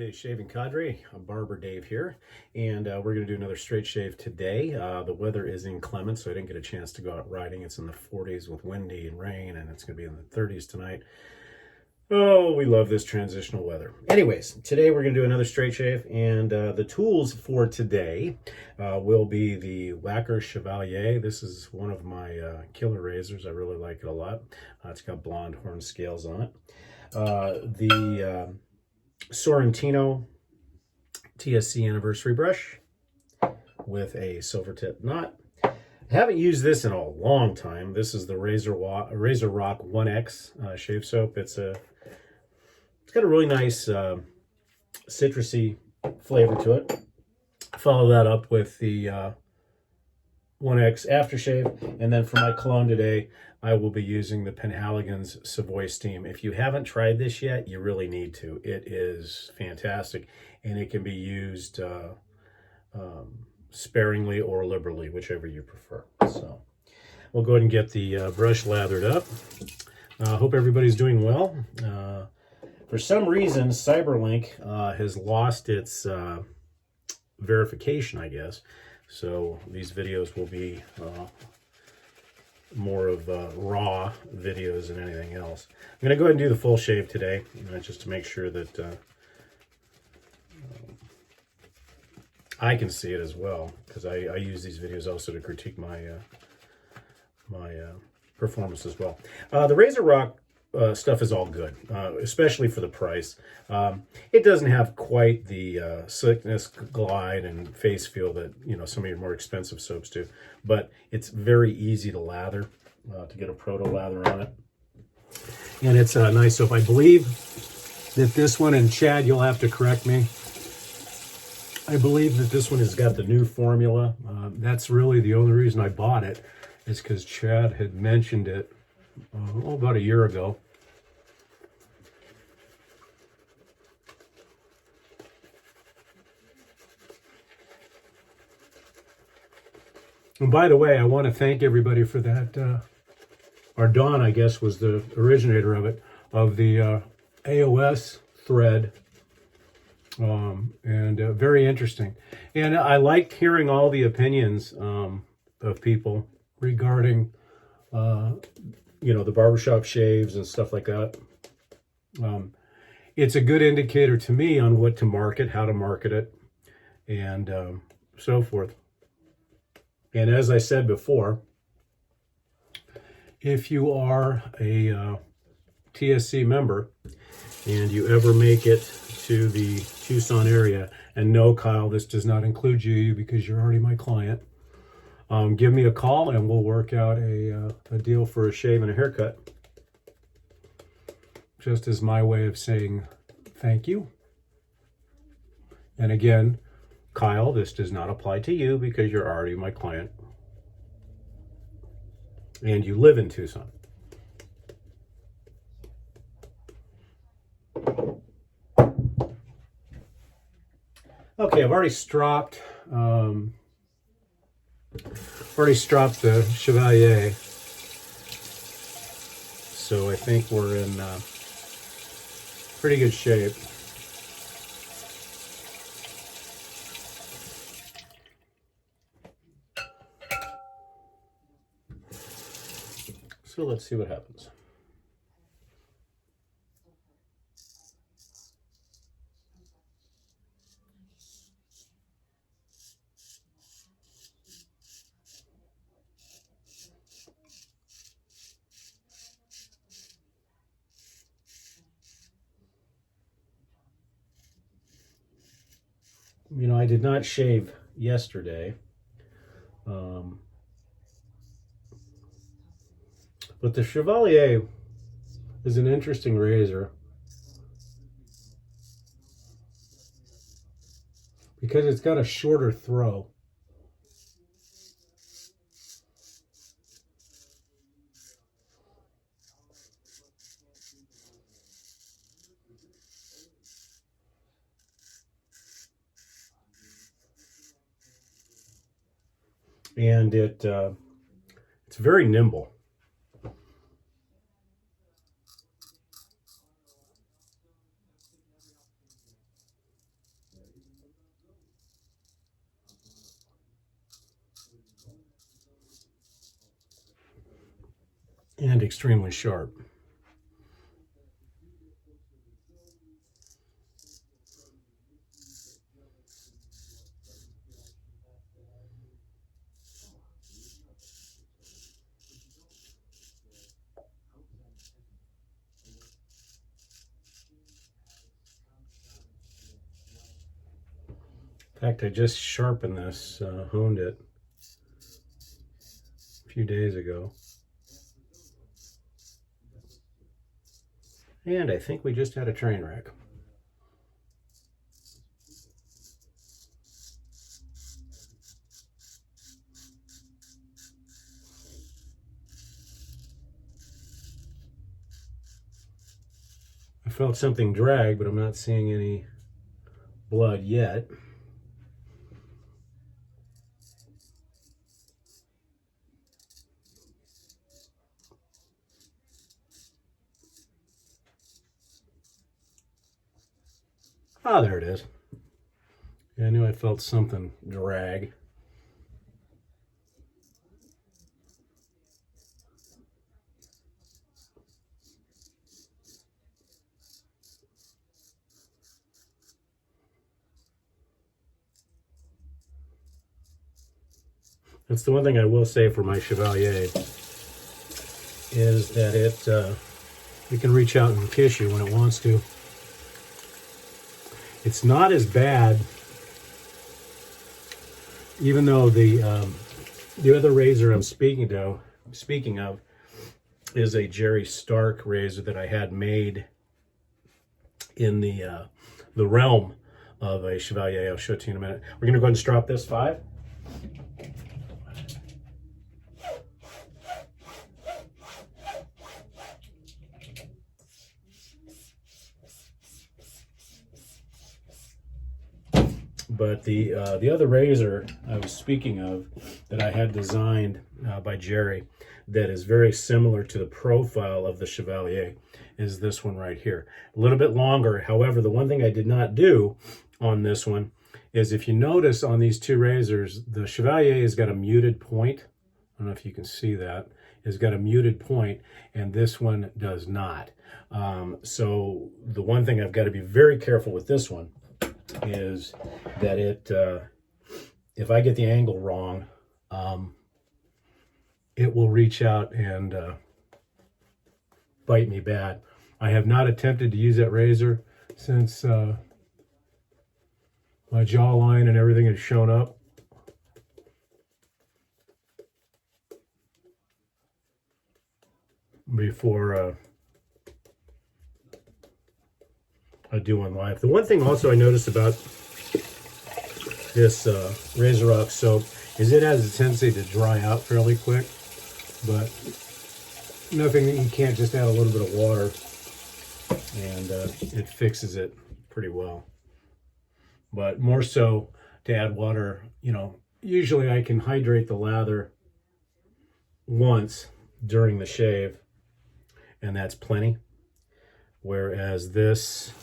Hey, Shaving Cadre, I'm Barber Dave here, and we're going to do another straight shave today. The weather is inclement, so I didn't get a chance to go out riding. It's in the 40s with windy and rain, and it's going to be in the 30s tonight. Oh, we love this transitional weather. Anyways, today we're going to do another straight shave, and the tools for today will be the Lacquer Chevalier. This is one of my killer razors. I really like it a lot. It's got blonde horn scales on it. The Sorrentino TSC anniversary brush with a silver tip knot. I haven't used this in a long time. This is the Razor Rock 1X shave soap. It's got a really nice citrusy flavor to it. Follow that up with the 1X aftershave, and then for my cologne today, I will be using the Penhaligon's Savoy Steam. If you haven't tried this yet, you really need to. It is fantastic, and it can be used sparingly or liberally, whichever you prefer. So we'll go ahead and get the brush lathered up. Hope everybody's doing well. For some reason, Cyberlink has lost its verification, I guess. So these videos will be more of raw videos than anything else. I'm going to go ahead and do the full shave today, just to make sure that I can see it as well, because I use these videos also to critique my performance as well. The Razor Rock stuff is all good, especially for the price. It doesn't have quite the slickness, glide, and face feel that some of your more expensive soaps do, but it's very easy to lather, to get a proto lather on it, and it's a nice soap. I believe that this one, and Chad, you'll have to correct me, I believe that this one has got the new formula. That's really the only reason I bought it, is because Chad had mentioned it about a year ago. And by the way, I want to thank everybody for that. Our Dawn, I guess, was the originator of it, of the AOS thread. Very interesting. And I liked hearing all the opinions of people regarding, the barbershop shaves and stuff like that. It's a good indicator to me on what to market, how to market it, and so forth. And as I said before, if you are a TSC member and you ever make it to the Tucson area, and no, Kyle, this does not include you because you're already my client, give me a call and we'll work out a deal for a shave and a haircut. Just as my way of saying thank you. And again, Kyle, this does not apply to you because you're already my client and you live in Tucson. Okay, I've already stropped the Chevalier, so I think we're in pretty good shape. So let's see what happens. I did not shave yesterday, but the Chevalier is an interesting razor because it's got a shorter throw. And it's very nimble. and extremely sharp. In fact, I just sharpened this, honed it a few days ago. And I think we just had a train wreck. I felt something drag, but I'm not seeing any blood yet. Ah, there it is. Yeah, I knew I felt something drag. That's the one thing I will say for my Chevalier, is that it can reach out and kiss you when it wants to. It's not as bad, even though the other razor I'm speaking of is a Jerry Stark razor that I had made in the realm of a Chevalier. I'll show it to you in a minute. We're gonna go ahead and strap this 5. But the other razor I was speaking of that I had designed by Jerry, that is very similar to the profile of the Chevalier, is this one right here. A little bit longer. However, the one thing I did not do on this one is, if you notice on these two razors, the Chevalier has got a muted point. I don't know if you can see that. It's got a muted point, and this one does not. So the one thing I've got to be very careful with this one is that if I get the angle wrong, it will reach out and bite me bad. I have not attempted to use that razor since my jawline and everything has shown up. Before I do on live. The one thing also I noticed about this RazoRock soap is it has a tendency to dry out fairly quick, but nothing that you can't just add a little bit of water and it fixes it pretty well. But more so to add water, you know, usually I can hydrate the lather once during the shave, and that's plenty, whereas this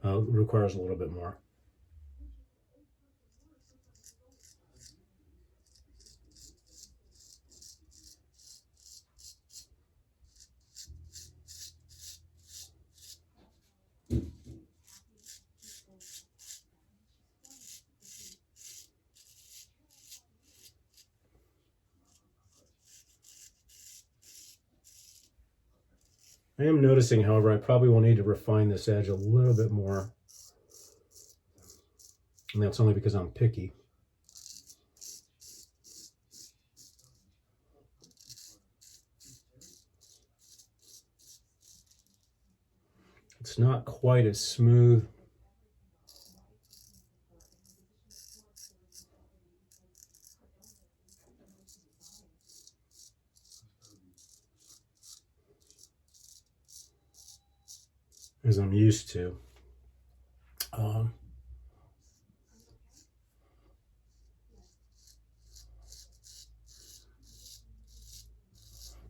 requires a little bit more. I am noticing, however, I probably will need to refine this edge a little bit more. And that's only because I'm picky. It's not quite as smooth as I'm used to.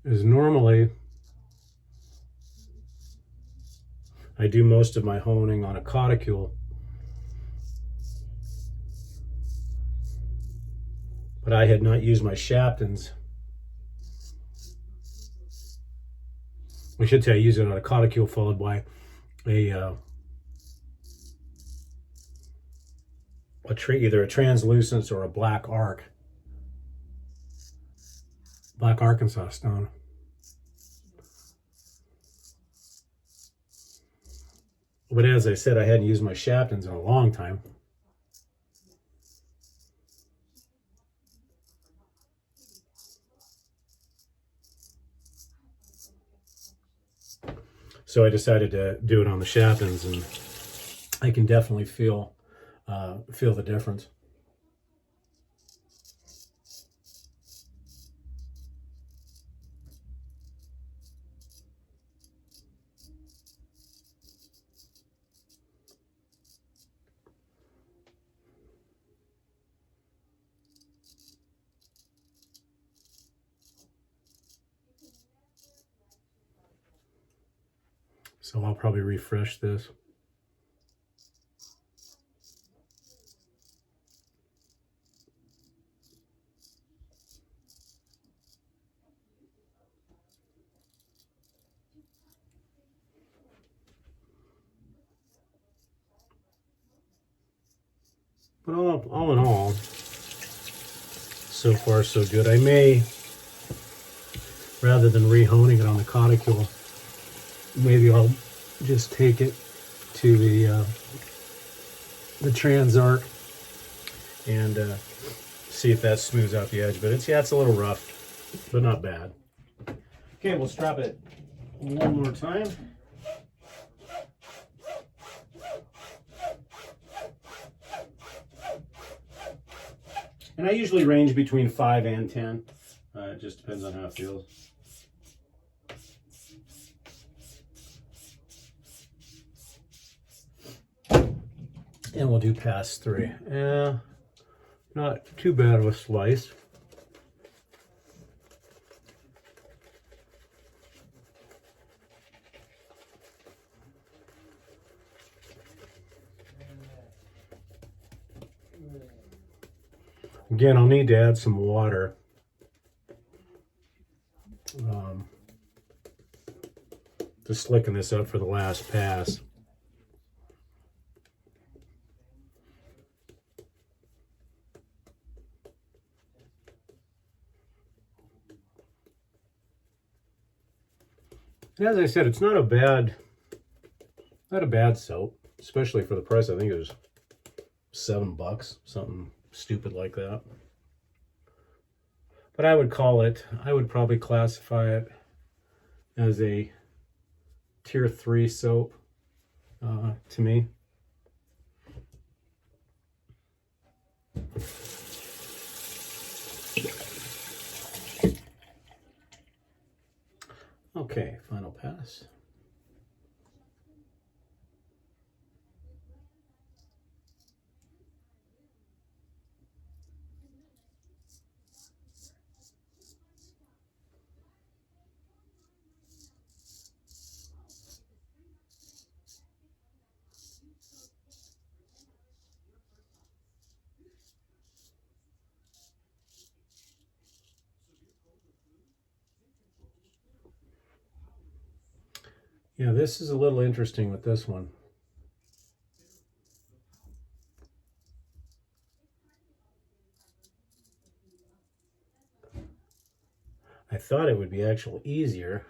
As normally I do most of my honing on a cauticule, but I had not used my Shaptons I should say I use it on a cauticule followed by a either a translucence or a black Arkansas stone. But as I said, I hadn't used my Shaptons in a long time. So I decided to do it on the Shaptons, and I can definitely feel the difference. So I'll probably refresh this. But all in all, so far so good. I may, rather than rehoning it on the cauticule, maybe I'll just take it to the Transarc and see if that smooths out the edge. But it's a little rough, but not bad. Okay, we'll strap it one more time. And I usually range between 5 and 10. It just depends on how it feels. And we'll do pass 3. Not too bad of a slice. Again, I'll need to add some water. To slicken this up for the last pass. And as I said, it's not a bad soap, especially for the price. I think it was $7, something stupid like that. But I would probably classify it as a tier 3 soap to me. Okay, final pass. Yeah, this is a little interesting with this one. I thought it would be actually easier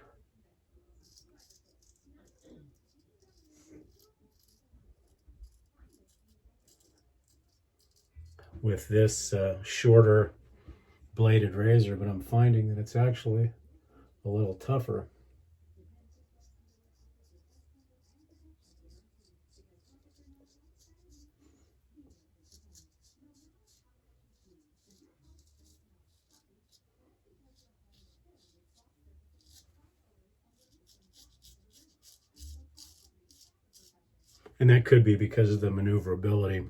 with this shorter bladed razor, but I'm finding that it's actually a little tougher. And that could be because of the maneuverability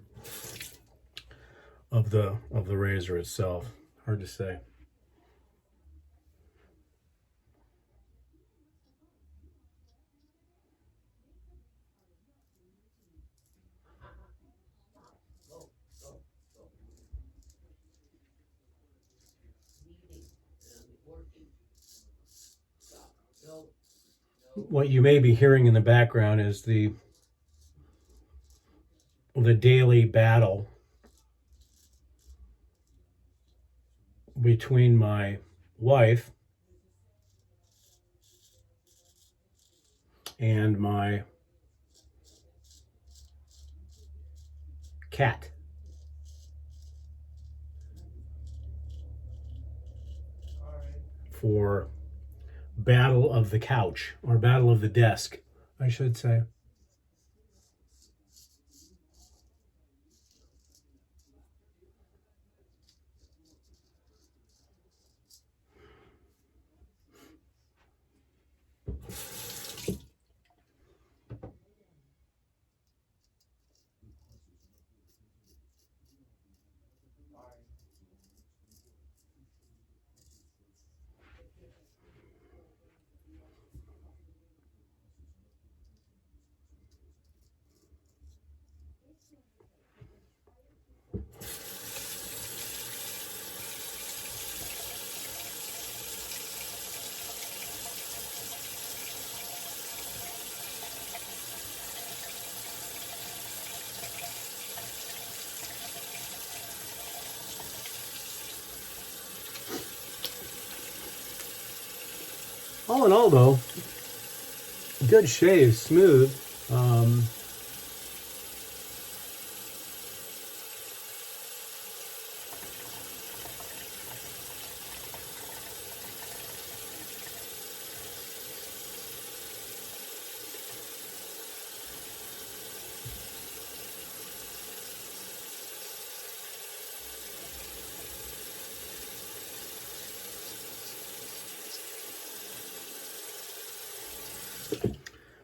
of the razor itself. Hard to say. What you may be hearing in the background is the daily battle between my wife and my cat. For battle of the couch, or battle of the desk, I should say. All in all, though, good shave, smooth.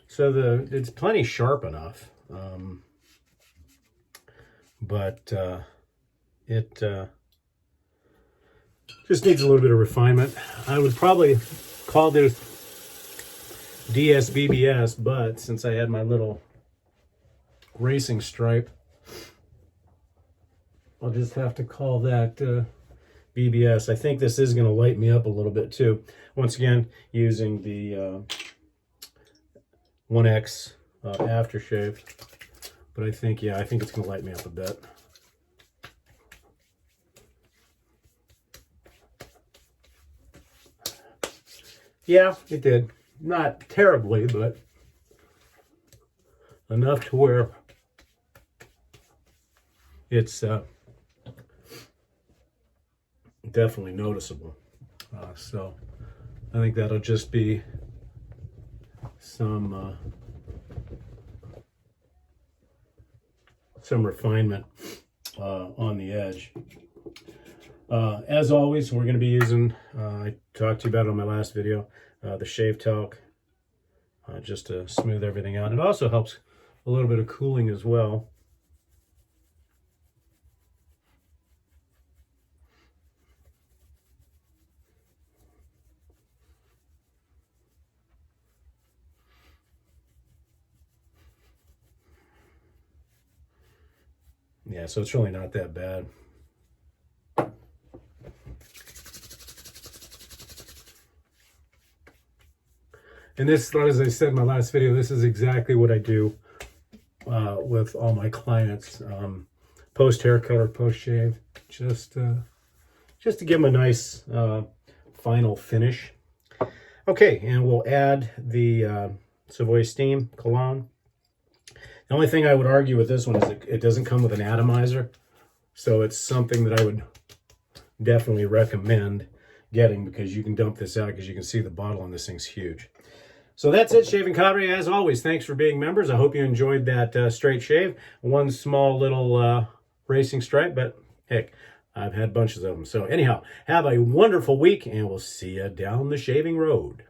So it's plenty sharp enough, but it just needs a little bit of refinement. I would probably call this DSBBS, but since I had my little racing stripe, I'll just have to call that BBS. I think this is going to light me up a little bit too. Once again, using the 1X aftershave, but I think it's going to light me up a bit. Yeah, it did. Not terribly, but enough to where it's definitely noticeable. So I think that'll just be some refinement on the edge. As always, we're going to be using, I talked to you about it on my last video, the shave talc, just to smooth everything out. It also helps a little bit of cooling as well. Yeah, so it's really not that bad. And this, as I said in my last video, this is exactly what I do with all my clients, post haircut or post shave, just to give them a nice final finish. Okay, and we'll add the Savoy Steam Cologne. The only thing I would argue with this one is it doesn't come with an atomizer, so it's something that I would definitely recommend getting, because you can dump this out, because you can see the bottle on this thing's huge. So that's it, Shaving Cadre. As always, thanks for being members. I hope you enjoyed that straight shave. One small little racing stripe, but heck, I've had bunches of them. So anyhow, have a wonderful week, and we'll see you down the shaving road.